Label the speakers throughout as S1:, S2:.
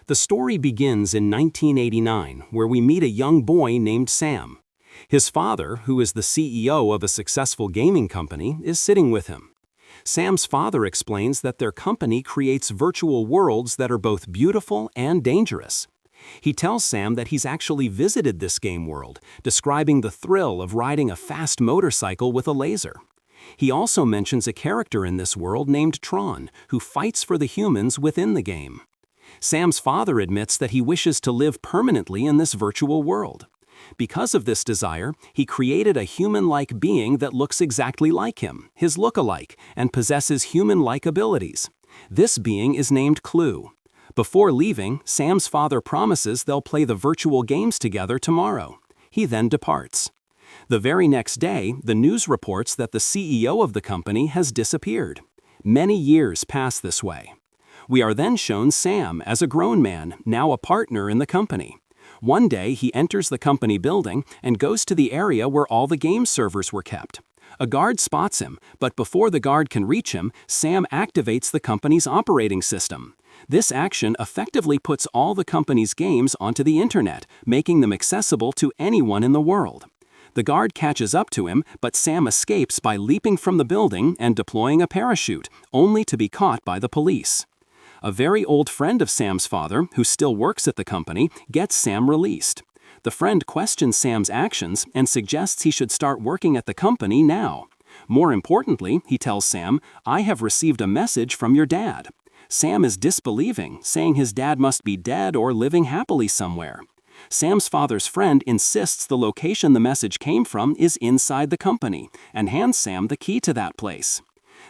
S1: The story begins in 1989, where we meet a young boy named Sam. His father, who is the CEO of a successful gaming company, is sitting with him. Sam's father explains that their company creates virtual worlds that are both beautiful and dangerous. He tells Sam that he's actually visited this game world, describing the thrill of riding a fast motorcycle with a laser. He also mentions a character in this world named Tron, who fights for the humans within the game. Sam's father admits that he wishes to live permanently in this virtual world. Because of this desire, he created a human-like being that looks exactly like him, his look-alike, and possesses human-like abilities. This being is named Clue. Before leaving, Sam's father promises they'll play the virtual games together tomorrow. He then departs. The very next day, the news reports that the CEO of the company has disappeared. Many years pass this way. We are then shown Sam as a grown man, now a partner in the company. One day, he enters the company building and goes to the area where all the game servers were kept. A guard spots him, but before the guard can reach him, Sam activates the company's operating system. This action effectively puts all the company's games onto the internet, making them accessible to anyone in the world. The guard catches up to him, but Sam escapes by leaping from the building and deploying a parachute, only to be caught by the police. A very old friend of Sam's father, who still works at the company, gets Sam released. The friend questions Sam's actions and suggests he should start working at the company now. More importantly, he tells Sam, "I have received a message from your dad." Sam is disbelieving, saying his dad must be dead or living happily somewhere. Sam's father's friend insists the location the message came from is inside the company and hands Sam the key to that place.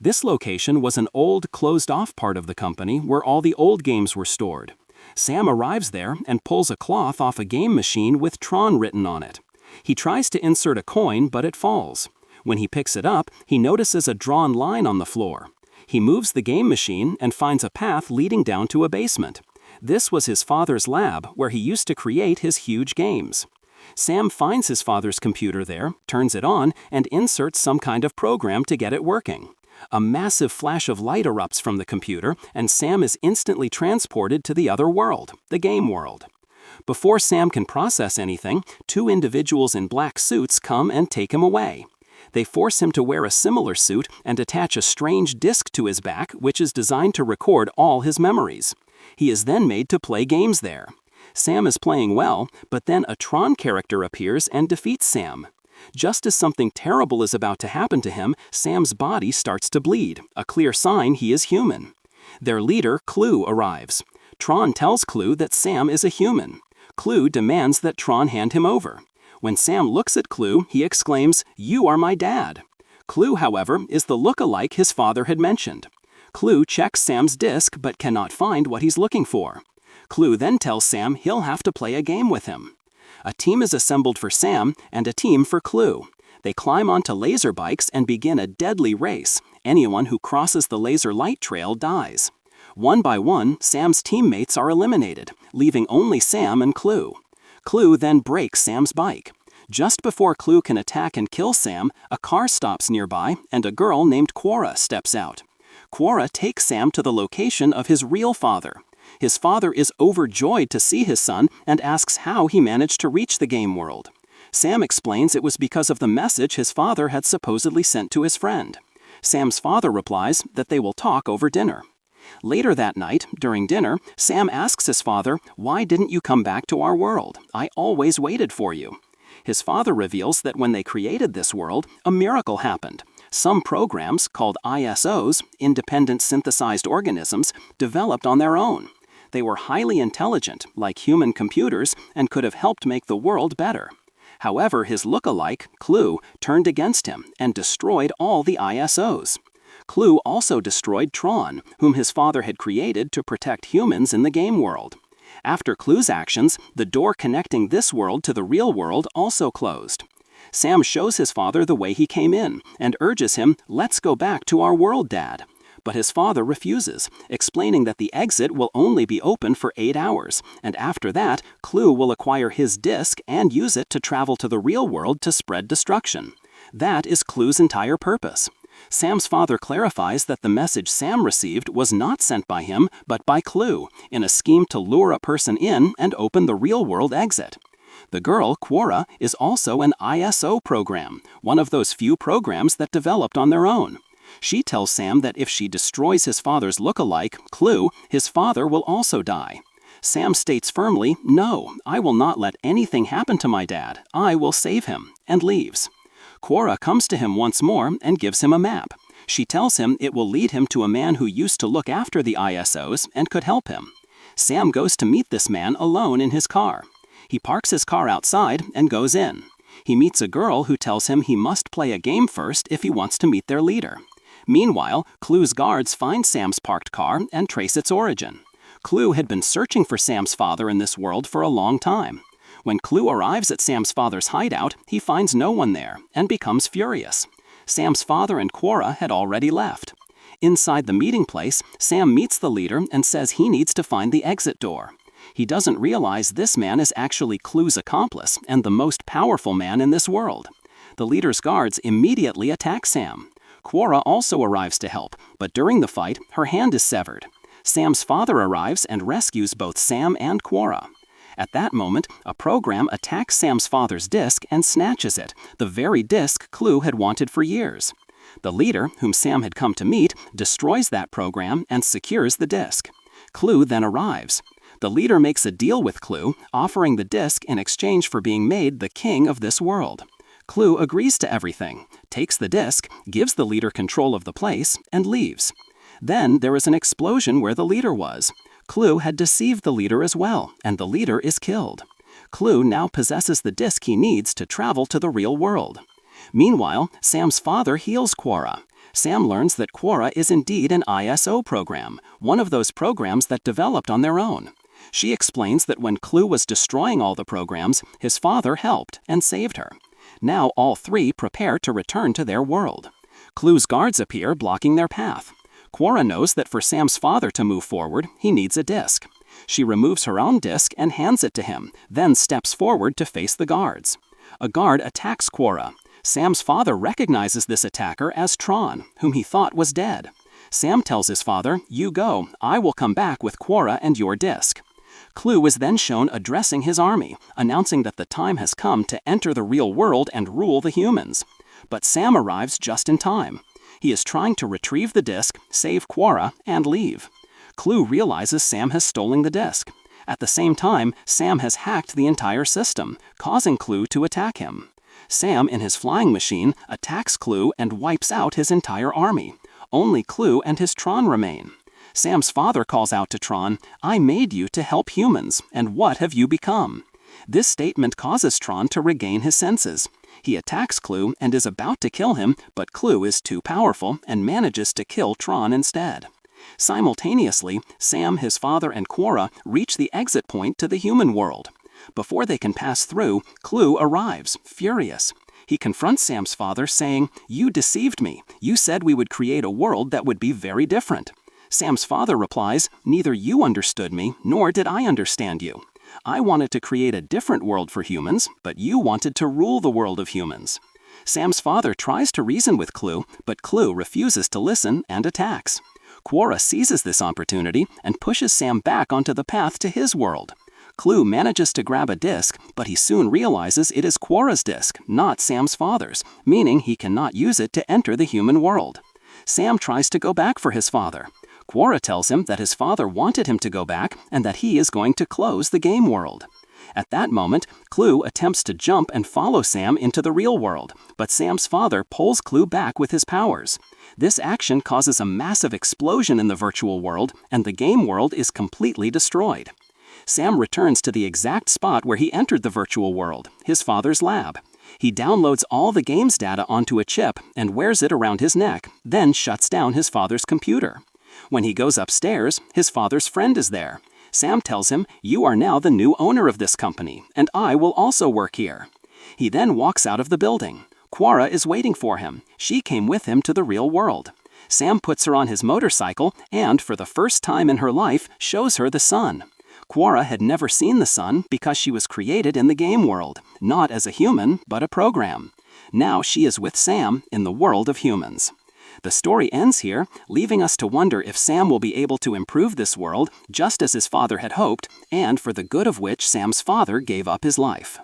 S1: This location was an old, closed-off part of the company where all the old games were stored. Sam arrives there and pulls a cloth off a game machine with Tron written on it. He tries to insert a coin, but it falls. When he picks it up, he notices a drawn line on the floor. He moves the game machine and finds a path leading down to a basement. This was his father's lab, where he used to create his huge games. Sam finds his father's computer there, turns it on, and inserts some kind of program to get it working. A massive flash of light erupts from the computer, and Sam is instantly transported to the other world, the game world. Before Sam can process anything, two individuals in black suits come and take him away. They force him to wear a similar suit and attach a strange disc to his back, which is designed to record all his memories. He is then made to play games there. Sam is playing well, but then a Tron character appears and defeats Sam. Just as something terrible is about to happen to him, Sam's body starts to bleed, a clear sign he is human. Their leader, Clue, arrives. Tron tells Clue that Sam is a human. Clue demands that Tron hand him over. When Sam looks at Clue, he exclaims, "You are my dad." Clue, however, is the look-alike his father had mentioned. Clue checks Sam's disc but cannot find what he's looking for. Clue then tells Sam he'll have to play a game with him. A team is assembled for Sam and a team for Clue. They climb onto laser bikes and begin a deadly race. Anyone who crosses the laser light trail dies. One by one, Sam's teammates are eliminated, leaving only Sam and Clue. Clue then breaks Sam's bike. Just before Clue can attack and kill Sam, a car stops nearby and a girl named Quorra steps out. Quorra takes Sam to the location of his real father. His father is overjoyed to see his son and asks how he managed to reach the game world. Sam explains it was because of the message his father had supposedly sent to his friend. Sam's father replies that they will talk over dinner. Later that night, during dinner, Sam asks his father, "Why didn't you come back to our world? I always waited for you." His father reveals that when they created this world, a miracle happened. Some programs, called ISOs, independent synthesized organisms, developed on their own. They were highly intelligent, like human computers, and could have helped make the world better. However, his look-alike, Clue, turned against him and destroyed all the ISOs. Clue also destroyed Tron, whom his father had created to protect humans in the game world. After Clue's actions, the door connecting this world to the real world also closed. Sam shows his father the way he came in and urges him, "Let's go back to our world, Dad." But his father refuses, explaining that the exit will only be open for 8 hours, and after that, Clue will acquire his disc and use it to travel to the real world to spread destruction. That is Clue's entire purpose. Sam's father clarifies that the message Sam received was not sent by him, but by Clue, in a scheme to lure a person in and open the real-world exit. The girl, Quorra, is also an ISO program, one of those few programs that developed on their own. She tells Sam that if she destroys his father's look-alike, Clue, his father will also die. Sam states firmly, "No, I will not let anything happen to my dad. I will save him," and leaves. Quorra comes to him once more and gives him a map. She tells him it will lead him to a man who used to look after the ISOs and could help him. Sam goes to meet this man alone in his car. He parks his car outside and goes in. He meets a girl who tells him he must play a game first if he wants to meet their leader. Meanwhile, Clue's guards find Sam's parked car and trace its origin. Clue had been searching for Sam's father in this world for a long time. When Clue arrives at Sam's father's hideout, he finds no one there and becomes furious. Sam's father and Quorra had already left. Inside the meeting place, Sam meets the leader and says he needs to find the exit door. He doesn't realize this man is actually Clue's accomplice and the most powerful man in this world. The leader's guards immediately attack Sam. Quorra also arrives to help, but during the fight, her hand is severed. Sam's father arrives and rescues both Sam and Quorra. At that moment, a program attacks Sam's father's disk and snatches it, the very disk Clue had wanted for years. The leader, whom Sam had come to meet, destroys that program and secures the disk. Clue then arrives. The leader makes a deal with Clue, offering the disk in exchange for being made the king of this world. Clue agrees to everything, takes the disk, gives the leader control of the place, and leaves. Then there is an explosion where the leader was. Clue had deceived the leader as well, and the leader is killed. Clue now possesses the disk he needs to travel to the real world. Meanwhile, Sam's father heals Quorra. Sam learns that Quorra is indeed an ISO program, one of those programs that developed on their own. She explains that when Clue was destroying all the programs, his father helped and saved her. Now all three prepare to return to their world. Clue's guards appear, blocking their path. Quorra knows that for Sam's father to move forward, he needs a disk. She removes her own disk and hands it to him, then steps forward to face the guards. A guard attacks Quorra. Sam's father recognizes this attacker as Tron, whom he thought was dead. Sam tells his father, "You go, I will come back with Quorra and your disk." Clue is then shown addressing his army, announcing that the time has come to enter the real world and rule the humans. But Sam arrives just in time. He is trying to retrieve the disk, save Quorra, and leave. Clue realizes Sam has stolen the disk. At the same time, Sam has hacked the entire system, causing Clue to attack him. Sam, in his flying machine, attacks Clue and wipes out his entire army. Only Clue and his Tron remain. Sam's father calls out to Tron, "I made you to help humans, and what have you become?" This statement causes Tron to regain his senses. He attacks Clue and is about to kill him, but Clue is too powerful and manages to kill Tron instead. Simultaneously, Sam, his father, and Quorra reach the exit point to the human world. Before they can pass through, Clue arrives, furious. He confronts Sam's father, saying, "You deceived me. You said we would create a world that would be very different." Sam's father replies, "Neither you understood me, nor did I understand you. I wanted to create a different world for humans, but you wanted to rule the world of humans." Sam's father tries to reason with Clue, but Clue refuses to listen and attacks. Quorra seizes this opportunity and pushes Sam back onto the path to his world. Clue manages to grab a disk, but he soon realizes it is Quorra's disk, not Sam's father's, meaning he cannot use it to enter the human world. Sam tries to go back for his father. Quorra tells him that his father wanted him to go back and that he is going to close the game world. At that moment, Clue attempts to jump and follow Sam into the real world, but Sam's father pulls Clue back with his powers. This action causes a massive explosion in the virtual world, and the game world is completely destroyed. Sam returns to the exact spot where he entered the virtual world, his father's lab. He downloads all the game's data onto a chip and wears it around his neck, then shuts down his father's computer. When he goes upstairs, his father's friend is there. Sam tells him, "You are now the new owner of this company, and I will also work here." He then walks out of the building. Quorra is waiting for him. She came with him to the real world. Sam puts her on his motorcycle and, for the first time in her life, shows her the sun. Quorra had never seen the sun because she was created in the game world, not as a human, but a program. Now she is with Sam in the world of humans. The story ends here, leaving us to wonder if Sam will be able to improve this world just as his father had hoped, and for the good of which Sam's father gave up his life.